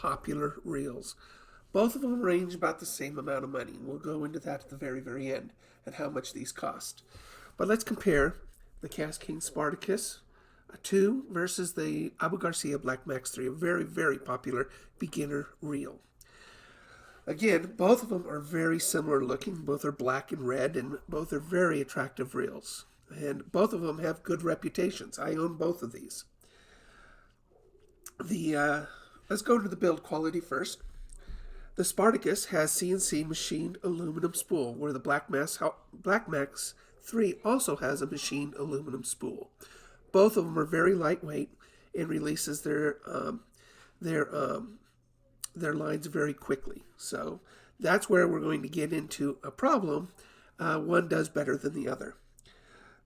popular reels. Both of them range about the same amount of money. We'll go into that at the very, very end and how much these cost. But let's compare the Kastking Spartacus 2 versus the Abu Garcia BlackMax 3, a very, very popular beginner reel. Again, both of them are very similar looking. Both are black and red, and both are very attractive reels. And both of them have good reputations. I own both of these. Let's go to the build quality first. The Spartacus has CNC machined aluminum spool, where the BlackMax 3 also has a machined aluminum spool. Both of them are very lightweight and releases their lines very quickly. So that's where we're going to get into a problem. One does better than the other.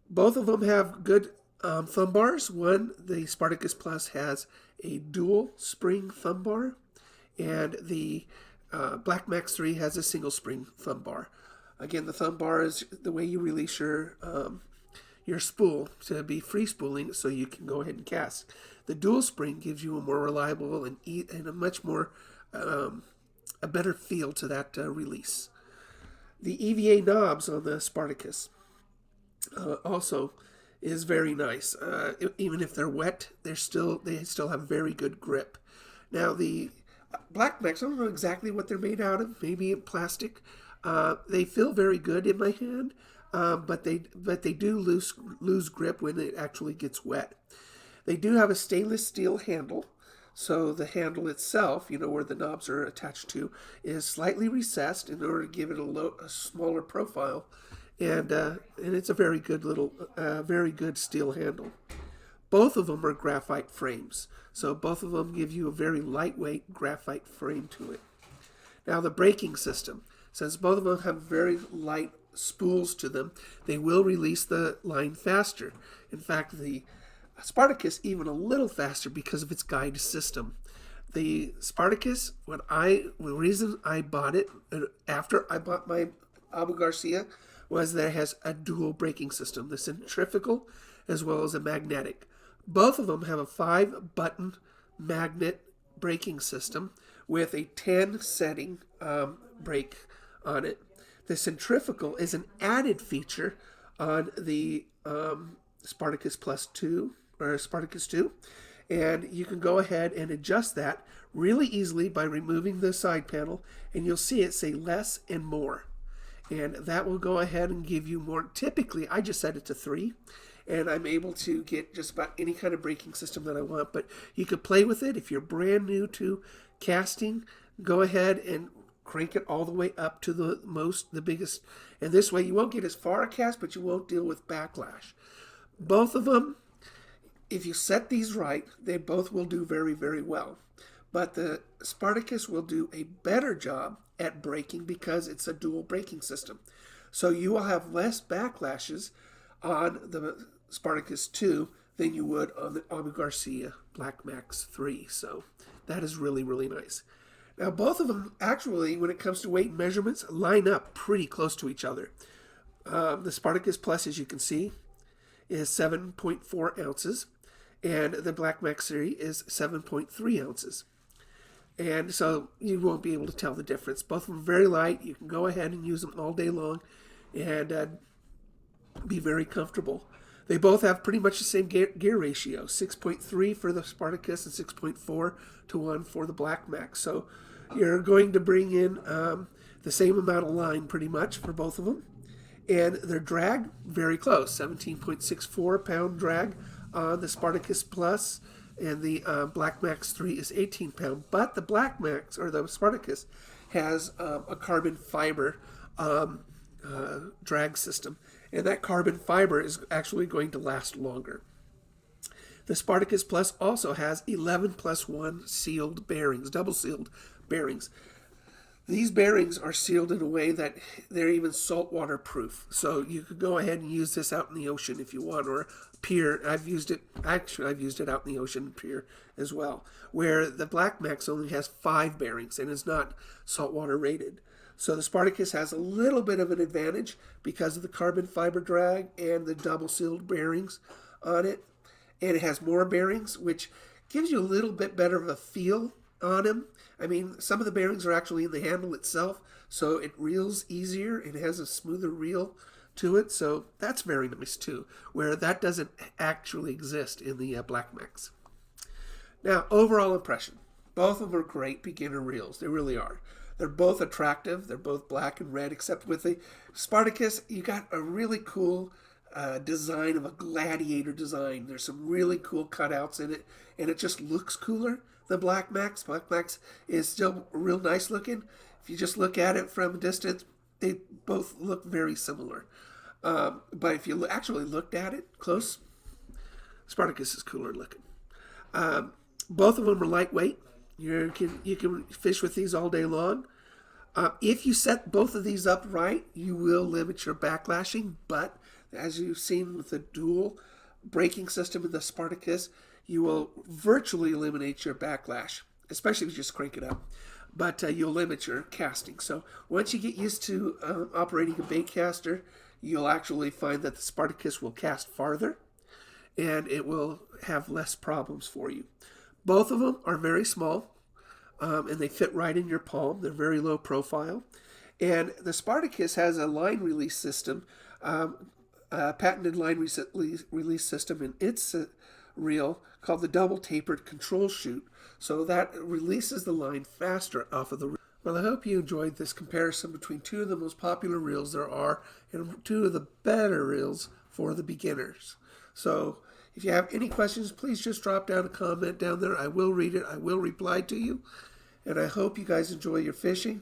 Both of them have good thumb bars. The Spartacus Plus has a dual spring thumb bar, and the BlackMax 3 has a single spring thumb bar. Again, the thumb bar is the way you release your spool to be free spooling so you can go ahead and cast. The dual spring gives you a more reliable and a much more a better feel to that release. The EVA knobs on the Spartacus also is very nice. Even if they're wet, they still have very good grip. Now the BlackMax, I don't know exactly what they're made out of. Maybe plastic. They feel very good in my hand, but they do lose grip when it actually gets wet. They do have a stainless steel handle, so the handle itself, where the knobs are attached to, is slightly recessed in order to give it a smaller profile, and it's a very good steel handle. Both of them are graphite frames, so both of them give you a very lightweight graphite frame to it. Now the braking system, since both of them have very light spools to them, they will release the line faster. In fact, the Spartacus even a little faster because of its guide system. The Spartacus, the reason I bought it after I bought my Abu Garcia was that it has a dual braking system, the centrifugal as well as a magnetic. Both of them have a 5-button magnet braking system with a 10 setting brake on it. The centrifugal is an added feature on the Spartacus Plus 2 or Spartacus 2, and you can go ahead and adjust that really easily by removing the side panel, and you'll see it say less and more, and that will go ahead and give you more. Typically I just set it to 3, and I'm able to get just about any kind of braking system that I want, but you could play with it. If you're brand new to casting, go ahead and crank it all the way up to the biggest, and this way you won't get as far a cast, but you won't deal with backlash. Both of them, if you set these right, they both will do very, very well. But the Spartacus will do a better job at braking because it's a dual braking system. So you will have less backlashes on the Spartacus 2 than you would on the Abu Garcia BlackMax 3. So that is really, really nice. Now both of them actually, when it comes to weight measurements, line up pretty close to each other. The Spartacus Plus, as you can see, is 7.4 ounces, and the BlackMax 3 is 7.3 ounces. And so you won't be able to tell the difference. Both of them are very light. You can go ahead and use them all day long and be very comfortable. They both have pretty much the same gear ratio, 6.3 for the Spartacus and 6.4 to 1 for the BlackMax. So you're going to bring in the same amount of line pretty much for both of them. And their drag, very close, 17.64 pound drag on the Spartacus Plus, and the BlackMax 3 is 18 pound. But the BlackMax, or the Spartacus, has a carbon fiber drag system, and that carbon fiber is actually going to last longer. The Spartacus Plus also has 11+1 sealed bearings, double sealed bearings. These bearings are sealed in a way that they're even saltwater proof. So you could go ahead and use this out in the ocean if you want, or pier. I've used it out in the ocean pier as well, where the BlackMax only has 5 bearings and is not saltwater rated. So the Spartacus has a little bit of an advantage because of the carbon fiber drag and the double sealed bearings on it. And it has more bearings, which gives you a little bit better of a feel on him. I mean, some of the bearings are actually in the handle itself, so it reels easier. It has a smoother reel to it, so that's very nice too, where that doesn't actually exist in the BlackMax. Now, overall impression. Both of them are great beginner reels. They really are. They're both attractive. They're both black and red, except with the Spartacus, you got a really cool design of a gladiator design. There's some really cool cutouts in it, and it just looks cooler than BlackMax. BlackMax is still real nice looking. If you just look at it from a distance, they both look very similar. But if you actually looked at it close, Spartacus is cooler looking. Both of them are lightweight. You can fish with these all day long. If you set both of these up right, you will limit your backlashing. But as you've seen with the dual braking system in the Spartacus, you will virtually eliminate your backlash, especially if you just crank it up. But you'll limit your casting. So once you get used to operating a bait caster, you'll actually find that the Spartacus will cast farther, and it will have less problems for you. Both of them are very small, and they fit right in your palm. They're very low profile. And the Spartacus has a line release system, a patented line release system in its reel called the double tapered control chute. So that releases the line faster off of the reel. Well, I hope you enjoyed this comparison between two of the most popular reels there are and two of the better reels for the beginners. So if you have any questions, please just drop down a comment down there. I will read it. I will reply to you. And I hope you guys enjoy your fishing.